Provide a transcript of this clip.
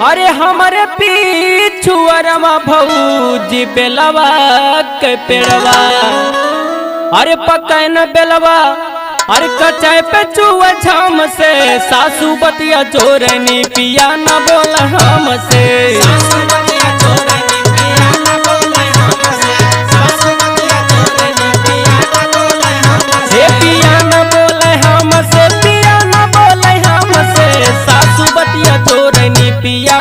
अरे हमारे पीछुअरमा भौजी बेलवा के पेड़वा, अरे पकैन बेलवा, अरे कचाय पे चुआ झाम से सासू बतिया चोरनी पिया न बोल हमसे। हे पिया न बोल हमसे, पिया न बोल हमसे, सासू बतिया चोरनी पिया